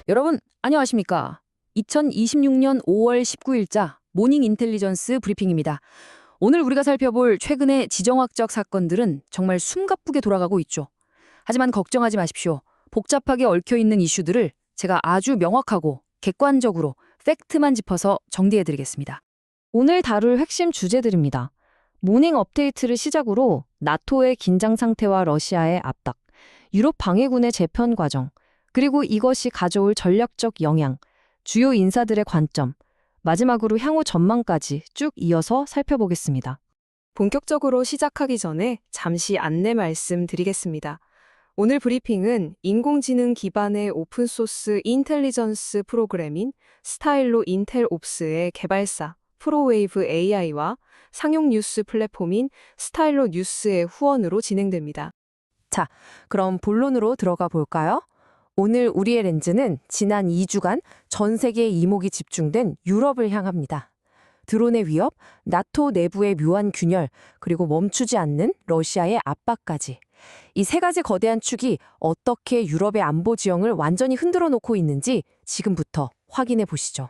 여러분, 안녕하십니까? 2026년 5월 19일자 모닝 인텔리전스 브리핑입니다. 오늘 우리가 살펴볼 최근의 지정학적 사건들은 정말 숨가쁘게 돌아가고 있죠. 하지만 걱정하지 마십시오. 복잡하게 얽혀있는 이슈들을 제가 아주 명확하고 객관적으로 팩트만 짚어서 정리해드리겠습니다. 오늘 다룰 핵심 주제들입니다. 모닝 업데이트를 시작으로 나토의 긴장 상태와 러시아의 압박, 유럽 방해군의 재편 과정, 그리고 이것이 가져올 전략적 영향, 주요 인사들의 관점, 마지막으로 향후 전망까지 쭉 이어서 살펴보겠습니다. 본격적으로 시작하기 전에 잠시 안내 말씀드리겠습니다. 오늘 브리핑은 인공지능 기반의 오픈소스 인텔리전스 프로그램인 스타일로 인텔옵스의 개발사 프로웨이브 AI와 상용 뉴스 플랫폼인 스타일로 뉴스의 후원으로 진행됩니다. 자, 그럼 본론으로 들어가 볼까요? 오늘 우리의 렌즈는 지난 2주간 전 세계의 이목이 집중된 유럽을 향합니다. 드론의 위협, 나토 내부의 묘한 균열, 그리고 멈추지 않는 러시아의 압박까지. 이 세 가지 거대한 축이 어떻게 유럽의 안보 지형을 완전히 흔들어 놓고 있는지 지금부터 확인해 보시죠.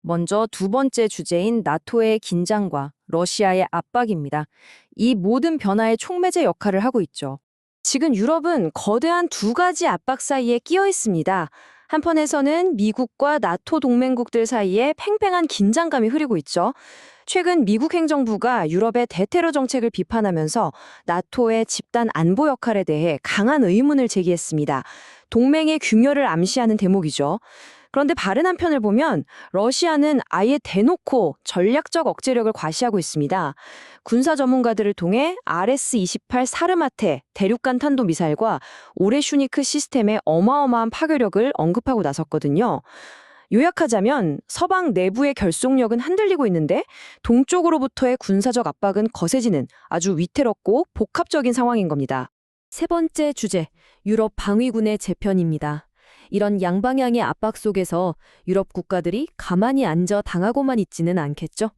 먼저 두 번째 주제인 나토의 긴장과 러시아의 압박입니다. 이 모든 변화의 촉매제 역할을 하고 있죠. 지금 유럽은 거대한 두 가지 압박 사이에 끼어 있습니다. 한편에서는 미국과 나토 동맹국들 사이에 팽팽한 긴장감이 흐르고 있죠. 최근 미국 행정부가 유럽의 대테러 정책을 비판하면서 나토의 집단 안보 역할에 대해 강한 의문을 제기했습니다. 동맹의 균열을 암시하는 대목이죠. 그런데 다른 한편을 보면 러시아는 아예 대놓고 전략적 억제력을 과시하고 있습니다. 군사 전문가들을 통해 RS-28 사르마테 대륙간 탄도미사일과 오레슈니크 시스템의 어마어마한 파괴력을 언급하고 나섰거든요. 요약하자면 서방 내부의 결속력은 흔들리고 있는데 동쪽으로부터의 군사적 압박은 거세지는 아주 위태롭고 복합적인 상황인 겁니다. 세 번째 주제, 유럽 방위군의 재편입니다. 이런 양방향의 압박 속에서 유럽 국가들이 가만히 앉아 당하고만 있지는 않겠죠?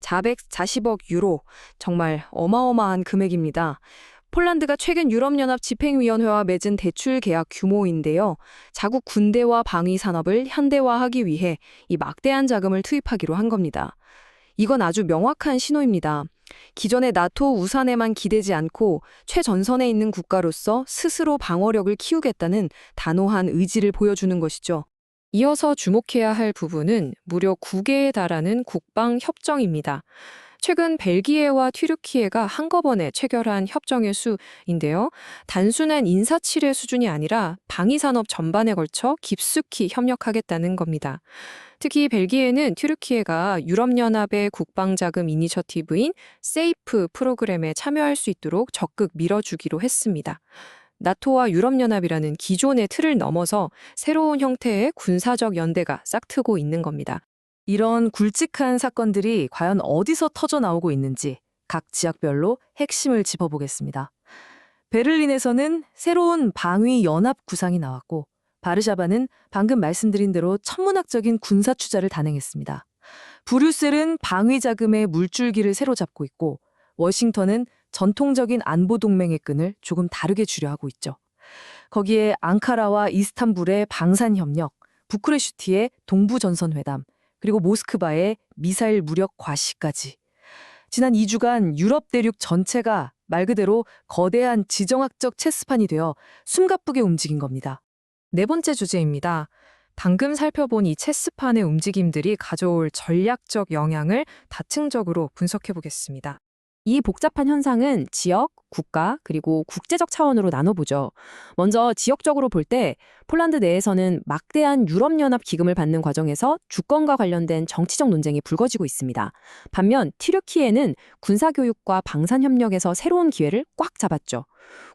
440억 유로, 정말 어마어마한 금액입니다. 폴란드가 최근 유럽연합 집행위원회와 맺은 대출 계약 규모인데요. 자국 군대와 방위 산업을 현대화하기 위해 이 막대한 자금을 투입하기로 한 겁니다. 이건 아주 명확한 신호입니다. 기존의 나토 우산에만 기대지 않고 최전선에 있는 국가로서 스스로 방어력을 키우겠다는 단호한 의지를 보여주는 것이죠. 이어서 주목해야 할 부분은 무려 9개에 달하는 국방 협정입니다. 최근 벨기에와 튀르키예가 한꺼번에 체결한 협정의 수인데요. 단순한 인사치레 수준이 아니라 방위산업 전반에 걸쳐 깊숙이 협력하겠다는 겁니다. 특히 벨기에는 튀르키예가 유럽연합의 국방자금 이니셔티브인 세이프 프로그램에 참여할 수 있도록 적극 밀어주기로 했습니다. 나토와 유럽연합이라는 기존의 틀을 넘어서 새로운 형태의 군사적 연대가 싹트고 있는 겁니다. 이런 굵직한 사건들이 과연 어디서 터져 나오고 있는지 각 지역별로 핵심을 짚어보겠습니다. 베를린에서는 새로운 방위 연합 구상이 나왔고 바르샤바는 방금 말씀드린 대로 천문학적인 군사 투자를 단행했습니다. 브뤼셀은 방위 자금의 물줄기를 새로 잡고 있고 워싱턴은 전통적인 안보 동맹의 끈을 조금 다르게 주려 하고 있죠. 거기에 앙카라와 이스탄불의 방산 협력, 부쿠레슈티의 동부 전선 회담, 그리고 모스크바의 미사일 무력 과시까지. 지난 2주간 유럽 대륙 전체가 말 그대로 거대한 지정학적 체스판이 되어 숨가쁘게 움직인 겁니다. 네 번째 주제입니다. 방금 살펴본 이 체스판의 움직임들이 가져올 전략적 영향을 다층적으로 분석해 보겠습니다. 이 복잡한 현상은 지역, 국가, 그리고 국제적 차원으로 나눠보죠. 먼저 지역적으로 볼 때 폴란드 내에서는 막대한 유럽연합 기금을 받는 과정에서 주권과 관련된 정치적 논쟁이 불거지고 있습니다. 반면 튀르키예는 군사교육과 방산협력에서 새로운 기회를 꽉 잡았죠.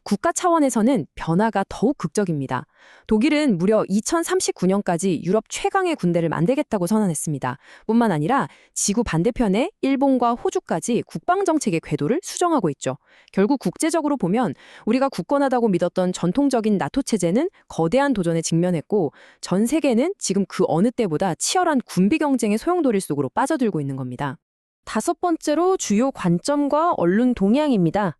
국가 차원에서는 변화가 더욱 극적입니다. 독일은 무려 2039년까지 유럽 최강의 군대를 만들겠다고 선언했습니다. 뿐만 아니라 지구 반대편에 일본과 호주까지 국방정책의 궤도를 수정하고 있죠. 결국 국제적으로 보면 우리가 굳건하다고 믿었던 전통적인 나토 체제는 거대한 도전에 직면했고 전 세계는 지금 그 어느 때보다 치열한 군비 경쟁의 소용돌이 속으로 빠져들고 있는 겁니다. 다섯 번째로 주요 관점과 언론 동향입니다.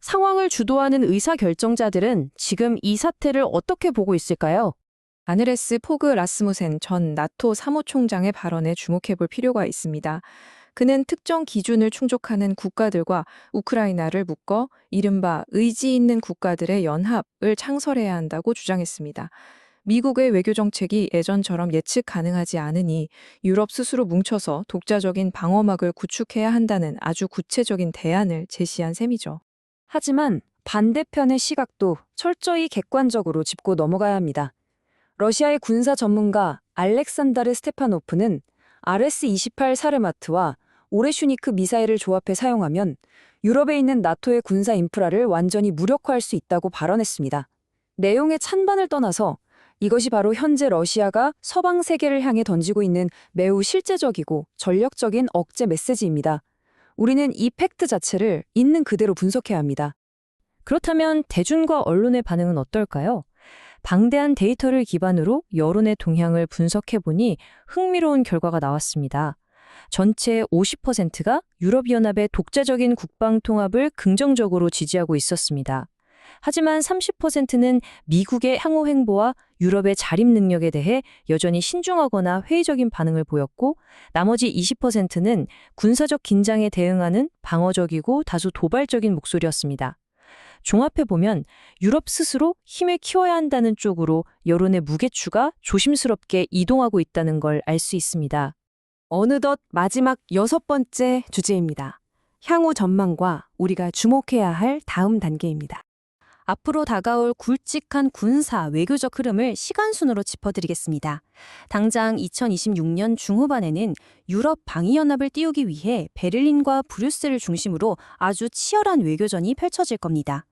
상황을 주도하는 의사결정자들은 지금 이 사태를 어떻게 보고 있을까요? 아네레스 포그 라스무센 전 나토 사무총장의 발언에 주목해 볼 필요가 있습니다. 그는 특정 기준을 충족하는 국가들과 우크라이나를 묶어 이른바 의지 있는 국가들의 연합을 창설해야 한다고 주장했습니다. 미국의 외교 정책이 예전처럼 예측 가능하지 않으니 유럽 스스로 뭉쳐서 독자적인 방어막을 구축해야 한다는 아주 구체적인 대안을 제시한 셈이죠. 하지만 반대편의 시각도 철저히 객관적으로 짚고 넘어가야 합니다. 러시아의 군사 전문가 알렉산다르 스테파노프는 RS-28 사르마트와 오레슈니크 미사일을 조합해 사용하면 유럽에 있는 나토의 군사 인프라를 완전히 무력화할 수 있다고 발언했습니다. 내용의 찬반을 떠나서 이것이 바로 현재 러시아가 서방 세계를 향해 던지고 있는 매우 실제적이고 전력적인 억제 메시지입니다. 우리는 이 팩트 자체를 있는 그대로 분석해야 합니다. 그렇다면 대중과 언론의 반응은 어떨까요? 방대한 데이터를 기반으로 여론의 동향을 분석해보니 흥미로운 결과가 나왔습니다. 전체 50%가 유럽연합의 독자적인 국방 통합을 긍정적으로 지지하고 있었습니다. 하지만 30%는 미국의 향후 행보와 유럽의 자립 능력에 대해 여전히 신중하거나 회의적인 반응을 보였고, 나머지 20%는 군사적 긴장에 대응하는 방어적이고 다소 도발적인 목소리였습니다. 종합해보면 유럽 스스로 힘을 키워야 한다는 쪽으로 여론의 무게추가 조심스럽게 이동하고 있다는 걸 알 수 있습니다. 어느덧 마지막 6번째 주제입니다. 향후 전망과 우리가 주목해야 할 다음 단계입니다. 앞으로 다가올 굵직한 군사, 외교적 흐름을 시간순으로 짚어드리겠습니다. 당장 2026년 중후반에는 유럽 방위연합을 띄우기 위해 베를린과 브뤼셀을 중심으로 아주 치열한 외교전이 펼쳐질 겁니다.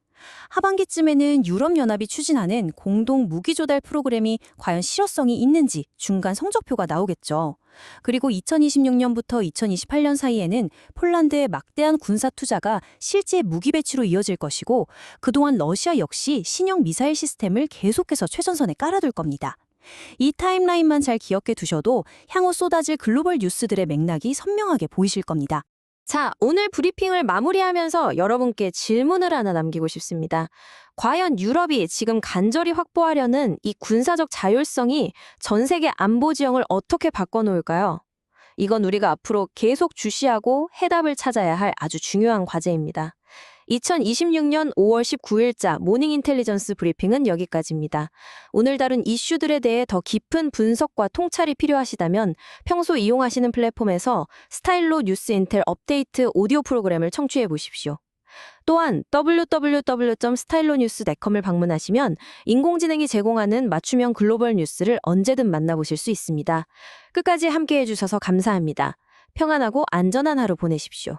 하반기쯤에는 유럽연합이 추진하는 공동 무기조달 프로그램이 과연 실효성이 있는지 중간 성적표가 나오겠죠. 그리고 2026년부터 2028년 사이에는 폴란드의 막대한 군사 투자가 실제 무기 배치로 이어질 것이고, 그동안 러시아 역시 신형 미사일 시스템을 계속해서 최전선에 깔아둘 겁니다. 이 타임라인만 잘 기억해 두셔도 향후 쏟아질 글로벌 뉴스들의 맥락이 선명하게 보이실 겁니다. 자, 오늘 브리핑을 마무리하면서 여러분께 질문을 하나 남기고 싶습니다. 과연 유럽이 지금 간절히 확보하려는 이 군사적 자율성이 전 세계 안보 지형을 어떻게 바꿔놓을까요? 이건 우리가 앞으로 계속 주시하고 해답을 찾아야 할 아주 중요한 과제입니다. 2026년 5월 19일자 모닝 인텔리전스 브리핑은 여기까지입니다. 오늘 다룬 이슈들에 대해 더 깊은 분석과 통찰이 필요하시다면 평소 이용하시는 플랫폼에서 스타일로 뉴스 인텔 업데이트 오디오 프로그램을 청취해 보십시오. 또한 www.stylonews.com을 방문하시면 인공지능이 제공하는 맞춤형 글로벌 뉴스를 언제든 만나보실 수 있습니다. 끝까지 함께해 주셔서 감사합니다. 평안하고 안전한 하루 보내십시오.